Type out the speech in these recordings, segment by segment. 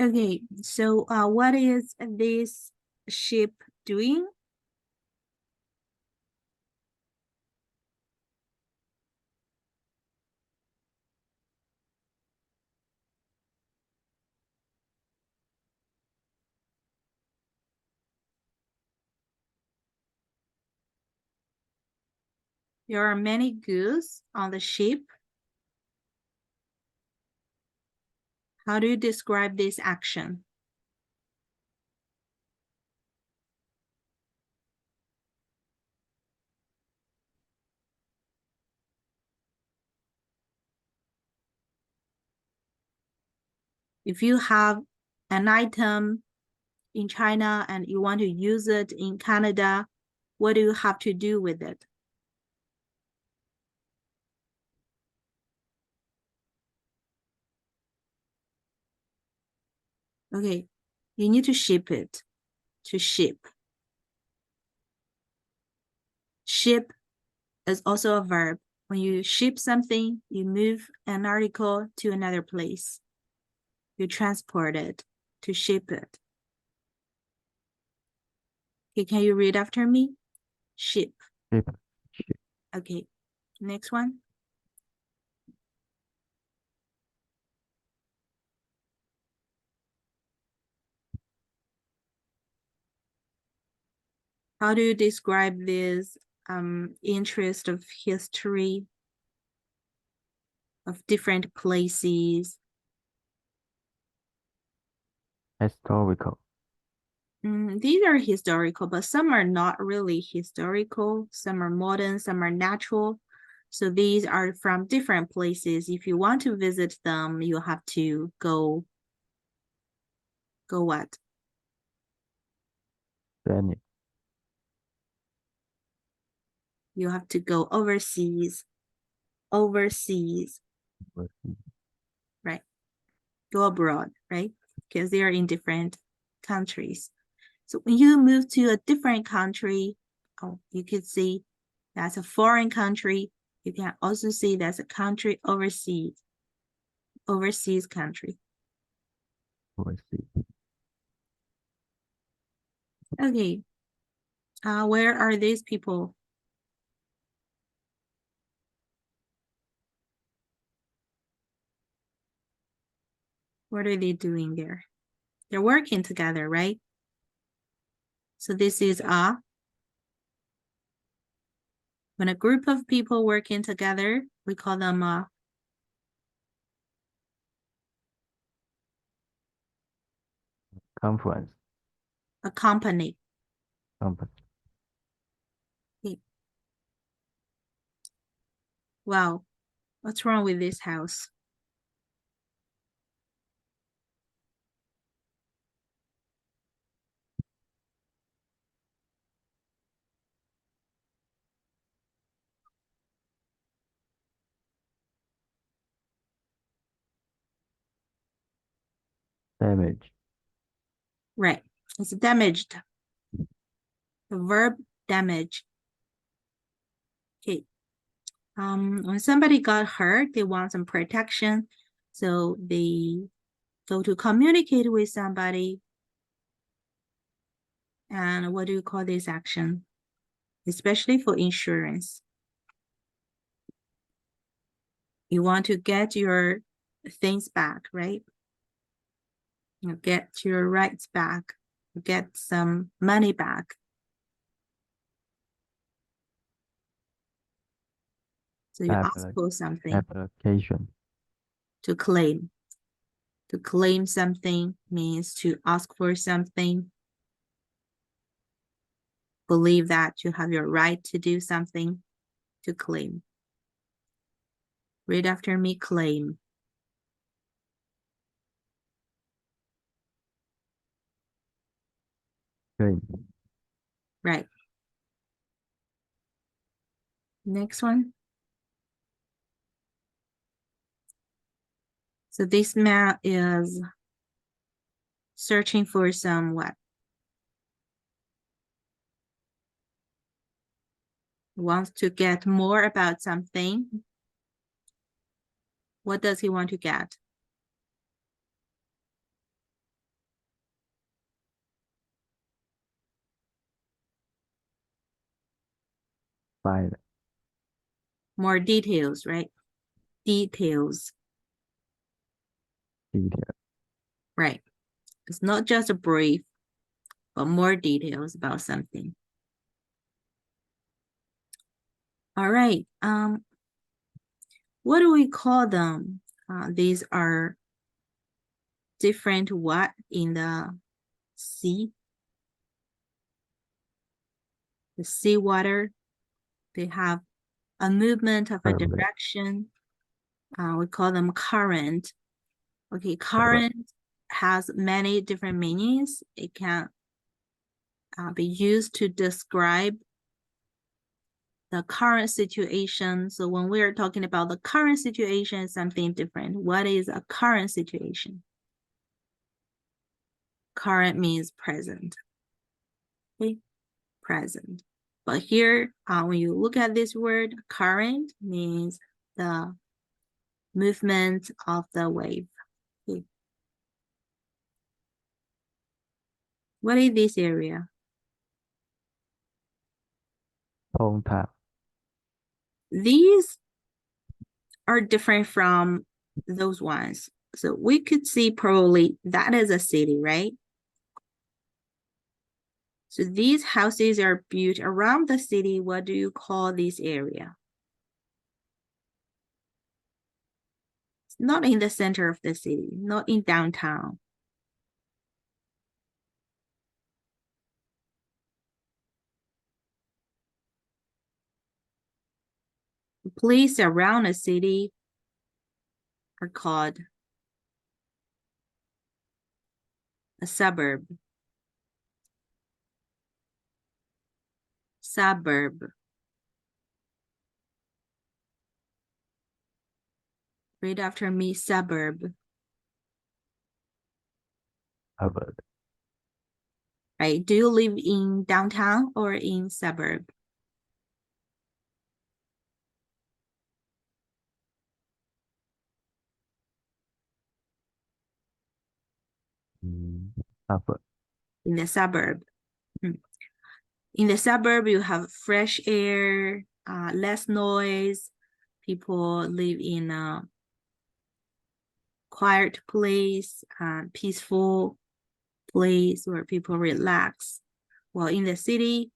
Okay, so what is this ship doing? There are many goods on the ship. How do you describe this action? If you have an item in China and you want to use it in Canada, what do you have to do with it? Okay, you need to ship it. To ship. Ship is also a verb. When you ship something, you move an article to another place. You transport it, to ship it. Okay, can you read after me? Ship. Ship. Okay, next one. How do you describe this interest of history of different places? Historical. These are historical, but some are not really historical. Some are modern, some are natural. So these are from different places. If you want to visit them, you have to go what? Venue. You have to go overseas. Overseas, right? Go abroad, right? Because they are in different countries. So when you move to a different country, oh, you could see that's a foreign country. You can also see that's a country overseas country. Overseas. Okay. Where are these people? What are they doing there? They're working together, right? So this is when a group of people working together, we call them Conference. a company. Company. Okay. Wow, what's wrong with this house? Damage. Right, it's damaged. The verb damage. Okay. When somebody got hurt, they want some protection. So they go to communicate with somebody. And what do you call this action? Especially for insurance. You want to get your things back, right? You get your rights back, get some money back. So you ask for something. Application. To claim. To claim something means to ask for something. Believe that you have your right to do something. To claim. Read after me, claim. Claim. Right. Next one. So this man is searching for some what? Wants to get more about something. What does he want to get? File. More details, right? Details, Detail. right? It's not just a brief, but more details about something. All right. What do we call them? These are different what in the sea? The seawater. They have a movement of a Current. direction. We call them current. Okay, current has many different meanings. It can be used to describe the current situation. So when we're talking about the current situation, something different. What is a current situation? Current means present. Okay, present. But here, when you look at this word, current means the movement of the wave. Okay. What is this area? Hometown. These are different from those ones. So we could see probably that is a city, right? So these houses are built around the city. What do you call this area? It's not in the center of the city, not in downtown. The place around a city are called a suburb. Suburb. Read after me, suburb. Suburb. Right? Do you live in downtown or in suburb? Suburb. In the suburb. In the suburb, you have fresh air, less noise. People live in a quiet place, peaceful place where people relax. While in the city,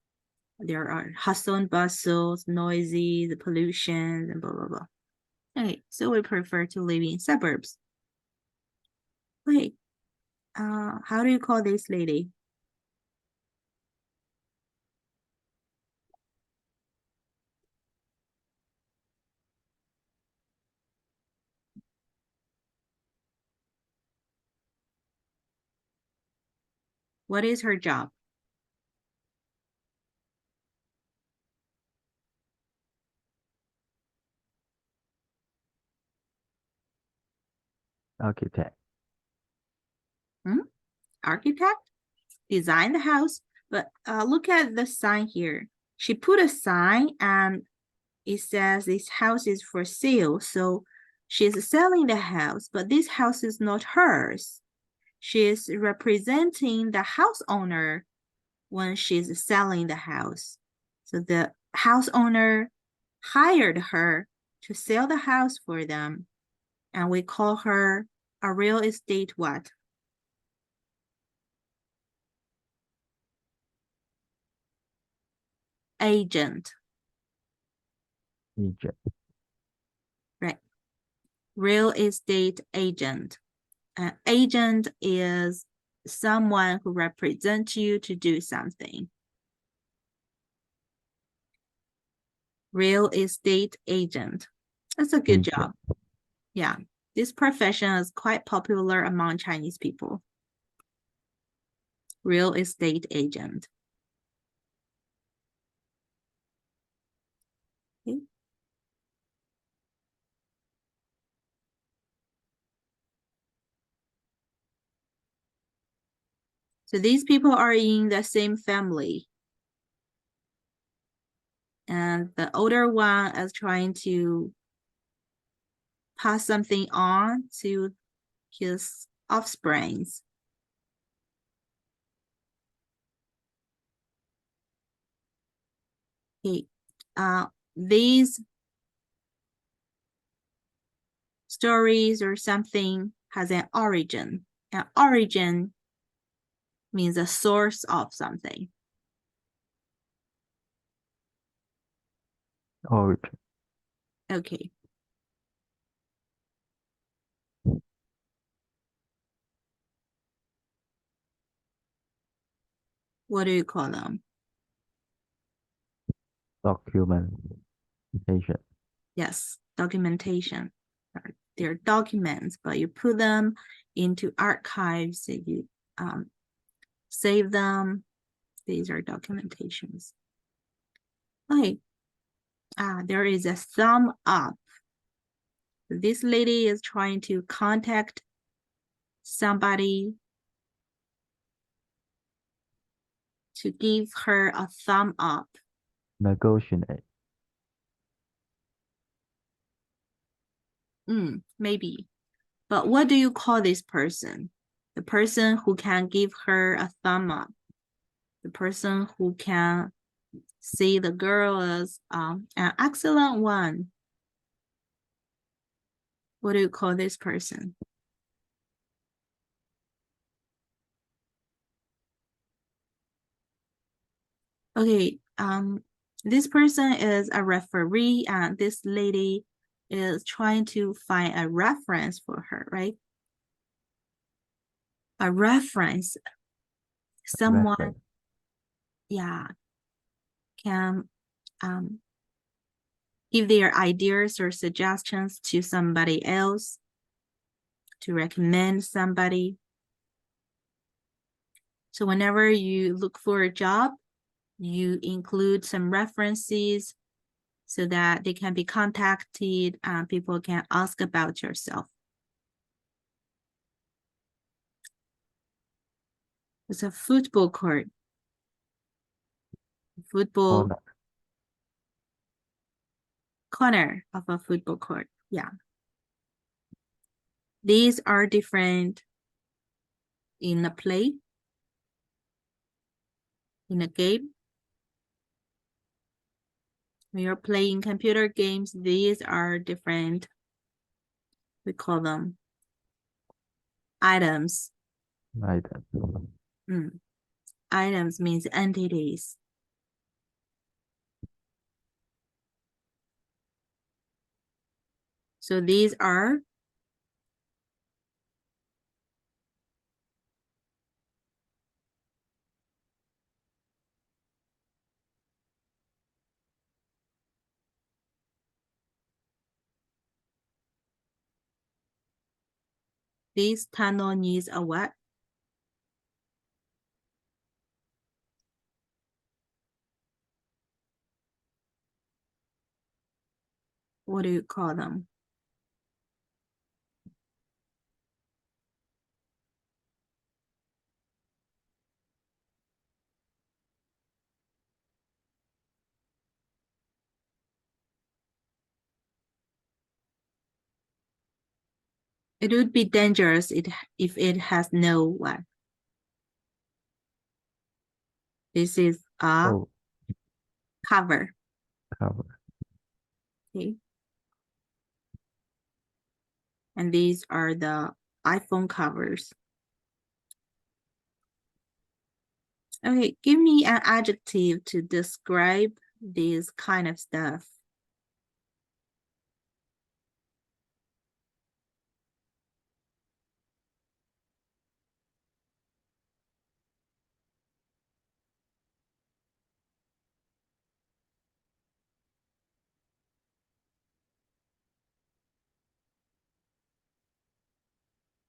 there are hustle and bustles, noisy, the pollution, and blah, blah, blah. Okay, so we prefer to live in suburbs. Wait, how do you call this lady? What is her job? Architect. Architect? Design the house. But look at the sign here. She put a sign and it says this house is for sale. So she's selling the house, but this house is not hers. She is representing the house owner when she's selling the house. So the house owner hired her to sell the house for them. And we call her a real estate what? Agent. Agent. Right. Real estate agent. An agent is someone who represents you to do something. Real estate agent. That's a good job. Yeah, this profession is quite popular among Chinese people. Real estate agent. Okay. So these people are in the same family. And the older one is trying to pass something on to his offsprings. Okay. these stories or something has an origin. An origin means a source of something. Origin. Okay. What do you call them? Documentation. Yes, documentation. They're documents, but you put them into archives, and you save them. These are documentations. Okay. There is a thumb up. This lady is trying to contact somebody to give her a thumb up. Negotiate. Maybe. But what do you call this person? The person who can give her a thumb up. The person who can see the girl as an excellent one. What do you call this person? Okay, this person is a referee, and this lady is trying to find a reference for her, right? A reference. Someone, Reference. yeah, can give their ideas or suggestions to somebody else, to recommend somebody. So whenever you look for a job, you include some references so that they can be contacted and people can ask about yourself. It's a football court. Football corner of a football court. Yeah. These are different in a play, in a game. When you're playing computer games, these are different. We call them items. Item. Items means entities. So these are this tunnel needs a what? What do you call them? It would be dangerous if it has no what. This is a cover. Cover. Okay. And these are the iPhone covers. Okay, give me an adjective to describe this kind of stuff.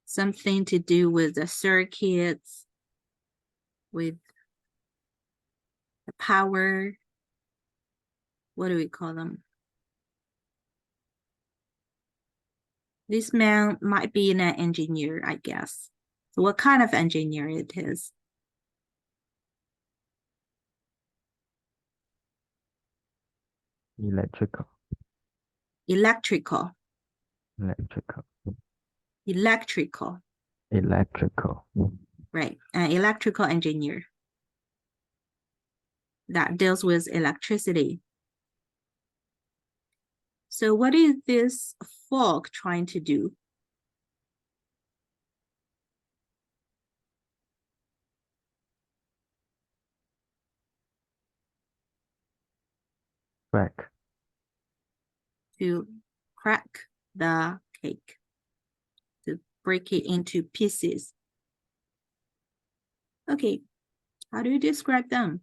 Something to do with the circuits, with the power. What do we call them? This man might be an engineer, I guess. So what kind of engineer it is? Electrical. Electrical. Electrical. Electrical. Electrical. Right, an electrical engineer that deals with electricity. So what is this fork trying to do? Crack. To crack the cake, to break it into pieces. Okay, how do you describe them?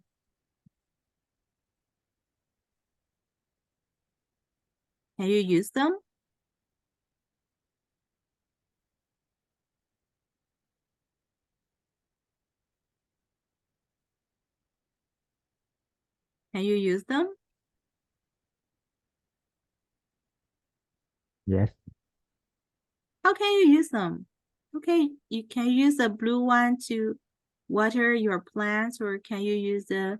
Can you use them? Can you use them? Yes. How can you use them? Okay, you can use the blue one to water your plants, or can you use the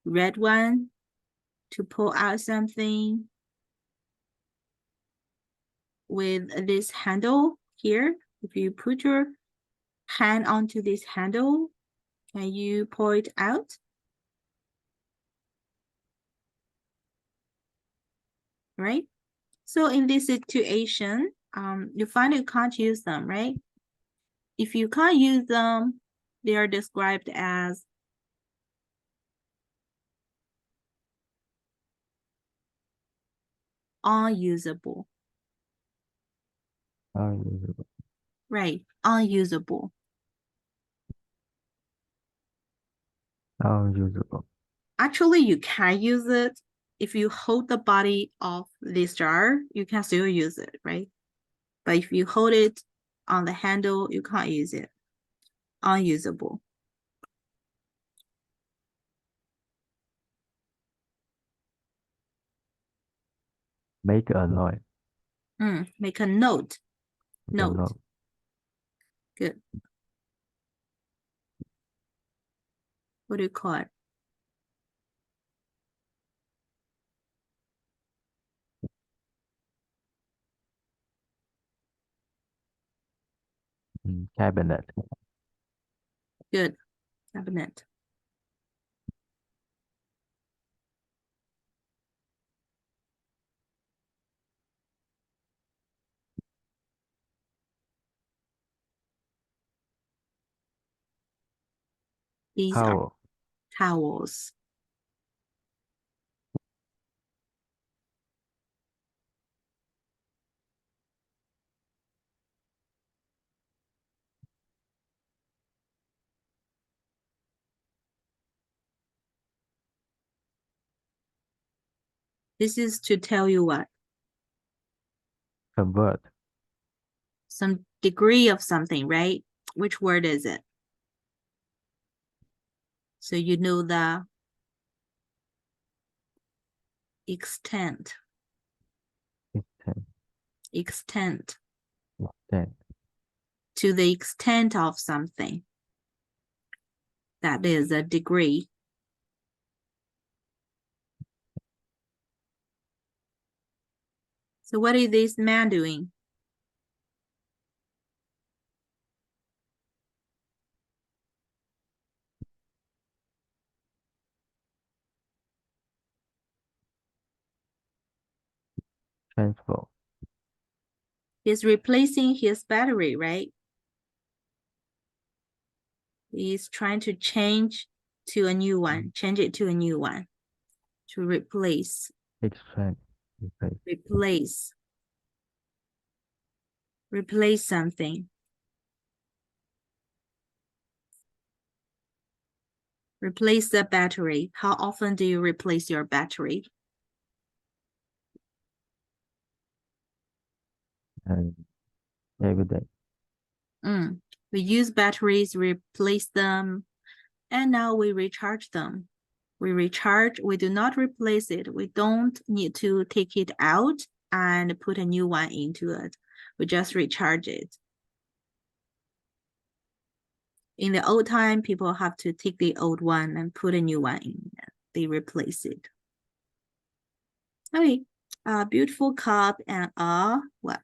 red one to pull out something with this handle here? If you put your hand onto this handle, can you pull it out? Right? So in this situation, you find you can't use them, right? If you can't use them, they are described as unusable. Unusable. Right, unusable. Unusable. Actually, you can use it. If you hold the body of this jar, you can still use it, right? But if you hold it on the handle, you can't use it. Unusable. Make a noise. Make a note. Make a Note. note. Good. What do you call it? Cabinet. Good. Cabinet. These are Towel. towels. This is to tell you what? Convert. Some degree of something, right? Which word is it? So you know the extent. Extend. Extent. Extend. To the extent of something. That is a degree. So what is this man doing? Transfer. He's replacing his battery, right? He's trying to change to a new one, change it to a new one, to replace, Exchange. Replace. replace, replace something. Replace the battery. How often do you replace your battery? And every day. We use batteries, replace them, and now we recharge them. We recharge, we do not replace it. We don't need to take it out and put a new one into it. We just recharge it. In the old time, people have to take the old one and put a new one in. They replace it. Okay, a beautiful cup and a what?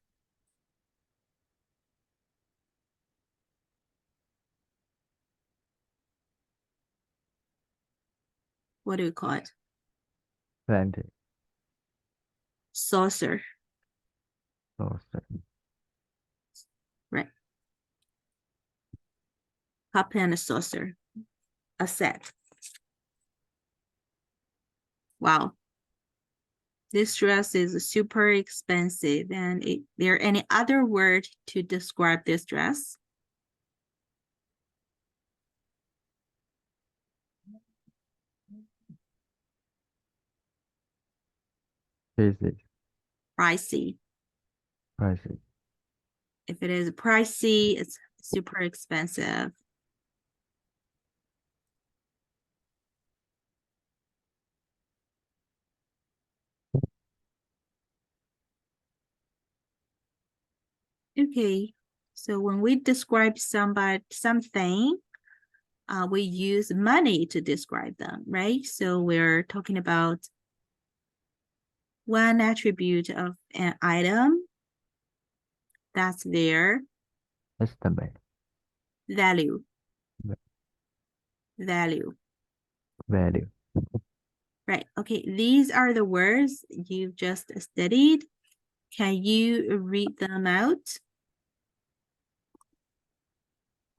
What do you call it? Plenty. Saucer. saucer, Right. Cup and a saucer. A set. Wow. This dress is super expensive. And there any other word to describe this dress? pieces, Pricey. prices, If it is pricey, it's super expensive. Okay, so when we describe something, we use money to describe them, right? So we're talking about one attribute of an item, that's their estimate, value. va- Value. value, Right. Okay, these are the words you've just studied. Can you read them out?